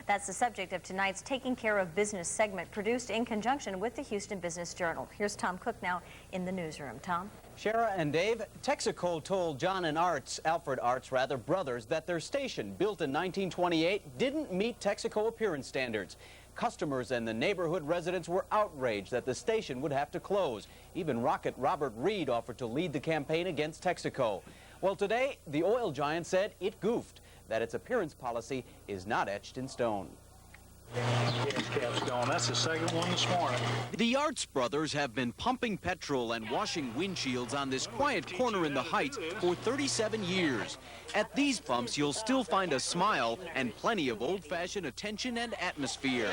That's the subject of tonight's Taking Care of Business segment, produced in conjunction with the Houston Business Journal. Here's Tom Cook now in the newsroom. Tom? Shara and Dave, Texaco told John and Alfred Artz, brothers, that their station, built in 1928, didn't meet Texaco appearance standards. Customers and the neighborhood residents were outraged that the station would have to close. Even rocket Robert Reed offered to lead the campaign against Texaco. Well, today, the oil giant said it goofed, that its appearance policy is not etched in stone. That's the second one this morning. The Artz brothers have been pumping petrol and washing windshields on this quiet corner in the Heights for 37 years. At these pumps, you'll still find a smile and plenty of old-fashioned attention and atmosphere.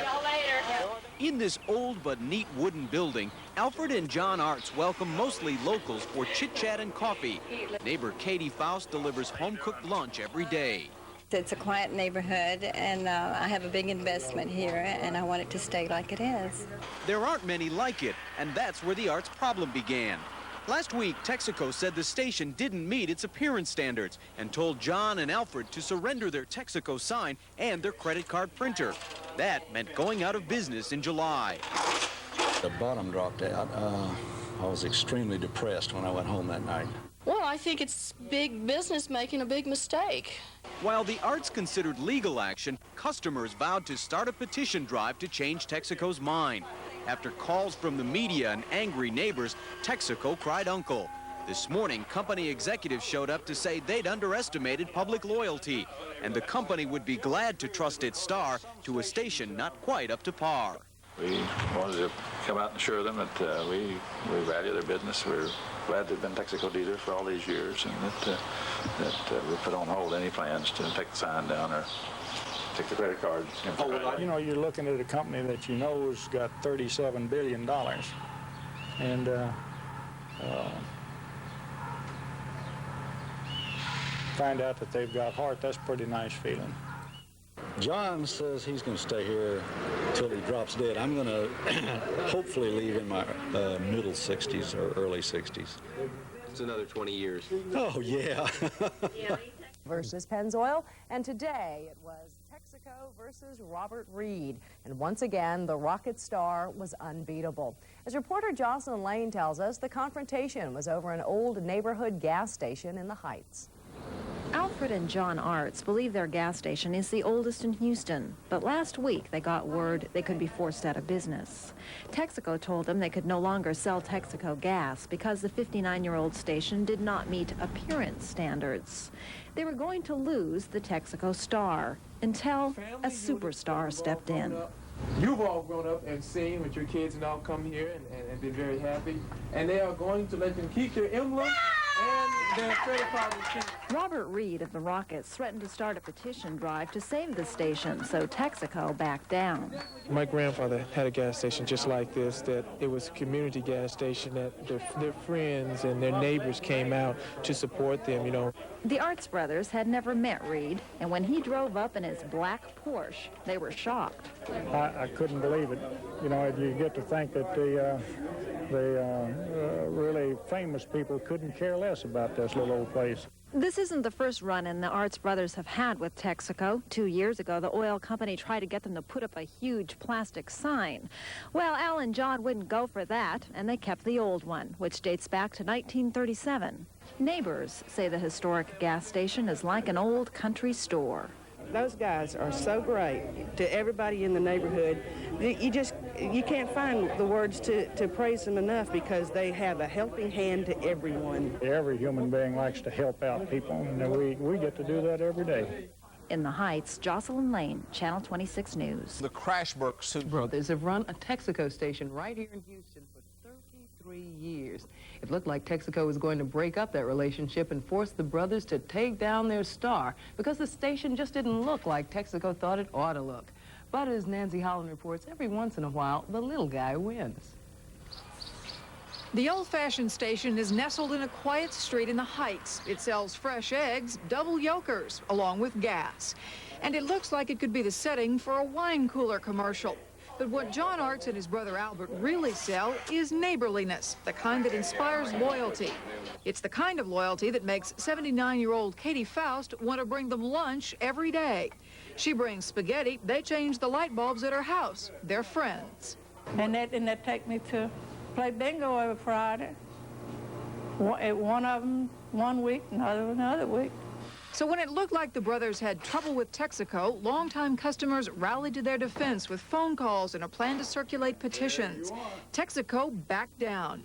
In this old but neat wooden building, Alfred and John Artz welcome mostly locals for chit-chat and coffee. Neighbor Katie Faust delivers home-cooked lunch every day. It's a quiet neighborhood, and I have a big investment here, and I want it to stay like it is. There aren't many like it, and that's where the Artz problem began. Last week, Texaco said the station didn't meet its appearance standards and told John and Alfred to surrender their Texaco sign and their credit card printer. That meant going out of business in July. The bottom dropped out. I was extremely depressed when I went home that night. Well, I think it's big business making a big mistake. While the Artz considered legal action, customers vowed to start a petition drive to change Texaco's mind. After calls from the media and angry neighbors, Texaco cried uncle. This morning, company executives showed up to say they'd underestimated public loyalty, and the company would be glad to trust its star to a station not quite up to par. We wanted to come out and assure them that we value their business. We're glad they've been Texaco dealers for all these years, and that we put on hold any plans to take the sign down or take the credit card. You know, you're looking at a company that you know has got $37 billion, and find out that they've got heart. That's a pretty nice feeling. John says he's going to stay here until he drops dead. I'm going to hopefully leave in my middle 60s or early 60s. It's another 20 years. Oh, yeah. Versus Pennzoil, and today it was Texaco versus Robert Reed. And once again, the rocket star was unbeatable. As reporter Jocelyn Lane tells us, the confrontation was over an old neighborhood gas station in the Heights. Alfred and John Artz believe their gas station is the oldest in Houston, but last week they got word they could be forced out of business. Texaco told them they could no longer sell Texaco gas because the 59-year-old station did not meet appearance standards. They were going to lose the Texaco star until a superstar stepped in. You've all grown up and seen with your kids and all come here and been very happy, and they are going to let them keep their emblem and their credit card receipt. Robert Reed of the Rockets threatened to start a petition drive to save the station, so Texaco backed down. My grandfather had a gas station just like this, that it was a community gas station that their friends and their neighbors came out to support them, you know. The Artz brothers had never met Reed, and when he drove up in his black Porsche, they were shocked. I couldn't believe it. You know, you get to think that the really famous people couldn't care less about this little old place. This isn't the first run-in the Artz brothers have had with Texaco. 2 years ago, the oil company tried to get them to put up a huge plastic sign. Well, Al and John wouldn't go for that, and they kept the old one, which dates back to 1937. Neighbors say the historic gas station is like an old country store. Those guys are so great to everybody in the neighborhood. You can't find the words to praise them enough because they have a helping hand to everyone. Every human being likes to help out people, and we get to do that every day. In the Heights, Jocelyn Lane, Channel 26 News. The Crashburg brothers have run a Texaco station right here in Houston for 33 years. It looked like Texaco was going to break up that relationship and force the brothers to take down their star because the station just didn't look like Texaco thought it ought to look. But as Nancy Holland reports, every once in a while, the little guy wins. The old-fashioned station is nestled in a quiet street in the Heights. It sells fresh eggs, double yolkers, along with gas. And it looks like it could be the setting for a wine cooler commercial. But what John Artz and his brother Albert really sell is neighborliness, the kind that inspires loyalty. It's the kind of loyalty that makes 79-year-old Katie Faust want to bring them lunch every day. She brings spaghetti. They change the light bulbs at her house. They're friends. And they take me to play bingo every Friday. One of them 1 week, another week. So when it looked like the brothers had trouble with Texaco, longtime customers rallied to their defense with phone calls and a plan to circulate petitions. Texaco backed down.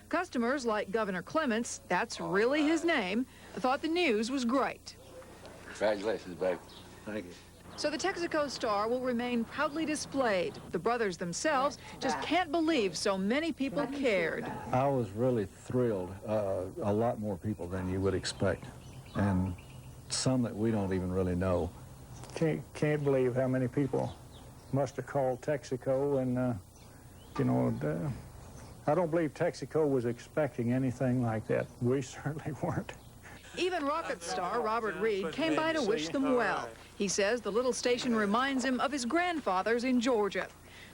Customers like Governor Clements, that's really his name, thought the news was great. Congratulations, babe. Thank you. So the Texaco star will remain proudly displayed. The brothers themselves just can't believe so many people cared. I was really thrilled. A lot more people than you would expect, and some that we don't even really know. Can't believe how many people must have called Texaco, and I don't believe Texaco was expecting anything like that. We certainly weren't. Even rocket star Robert Reed came by to wish them well. He says the little station reminds him of his grandfather's in Georgia.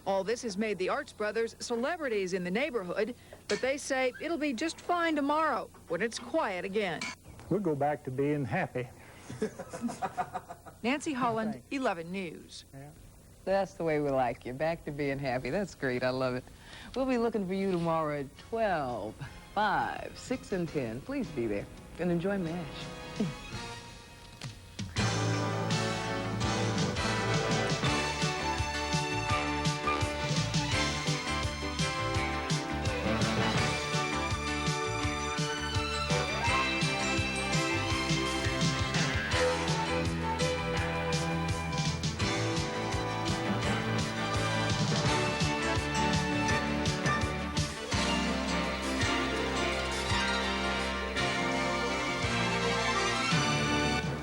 All this has made the Artz brothers celebrities in the neighborhood, but they say it'll be just fine tomorrow when it's quiet again. We'll go back to being happy. Nancy Holland, 11 News. Yeah. That's the way we like you, back to being happy. That's great, I love it. We'll be looking for you tomorrow at 12, 5, 6, and 10. Please be there and enjoy MASH.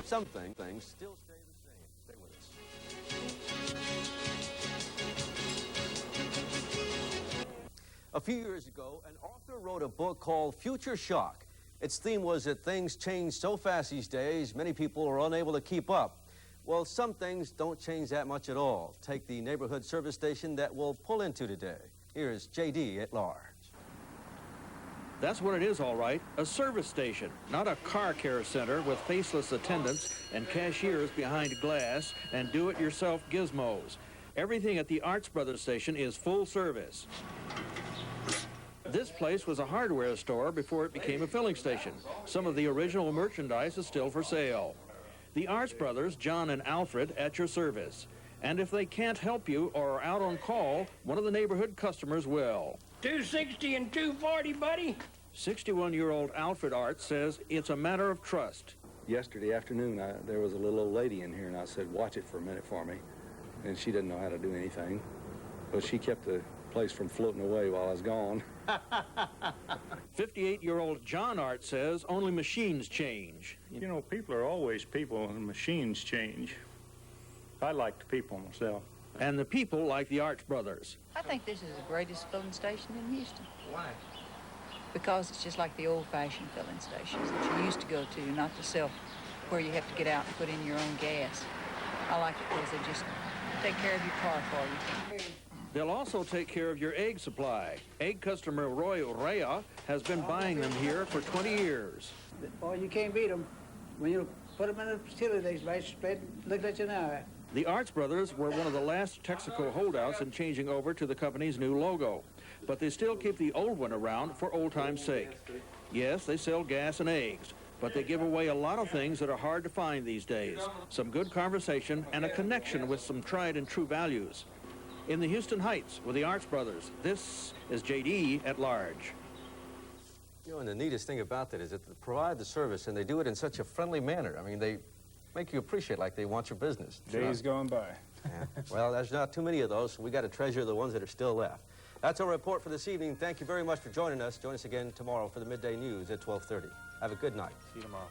Some things still stay the same. Stay with us. A few years ago, an author wrote a book called Future Shock. Its theme was that things change so fast these days, many people are unable to keep up. Well, some things don't change that much at all. Take the neighborhood service station that we'll pull into today. Here's J.D. at large. That's what it is, all right, a service station, not a car care center with faceless attendants and cashiers behind glass and do-it-yourself gizmos. Everything at the Artz Brothers station is full service. This place was a hardware store before it became a filling station. Some of the original merchandise is still for sale. The Artz Brothers, John and Alfred, at your service. And if they can't help you or are out on call, one of the neighborhood customers will. 260 and 240, buddy. 61-year-old Alfred Artz says it's a matter of trust. Yesterday afternoon, there was a little old lady in here, and I said, watch it for a minute for me. And she didn't know how to do anything. But she kept the place from floating away while I was gone. 58-year-old John Artz says only machines change. You know, people are always people, and machines change. I like the people myself. And the people like the Artz Brothers. I think this is the greatest filling station in Houston. Why? Because it's just like the old-fashioned filling stations that you used to go to, not the self, where you have to get out and put in your own gas. I like it because they just take care of your car for you. They'll also take care of your egg supply. Egg customer Roy Rea has been buying them here for 20 years. Boy, you can't beat them. When you put them in the facility, they split, look at you now. The Artz Brothers were one of the last Texaco holdouts in changing over to the company's new logo. But they still keep the old one around for old time's sake. Yes, they sell gas and eggs, but they give away a lot of things that are hard to find these days. Some good conversation and a connection with some tried and true values. In the Houston Heights with the Artz Brothers, this is J.D. at large. You know, and the neatest thing about that is that they provide the service, and they do it in such a friendly manner. I mean, they make you appreciate like they want your business. Days going by. Yeah. Well, there's not too many of those, so we got to treasure the ones that are still left. That's our report for this evening. Thank you very much for joining us. Join us again tomorrow for the midday news at 12:30. Have a good night. See you tomorrow.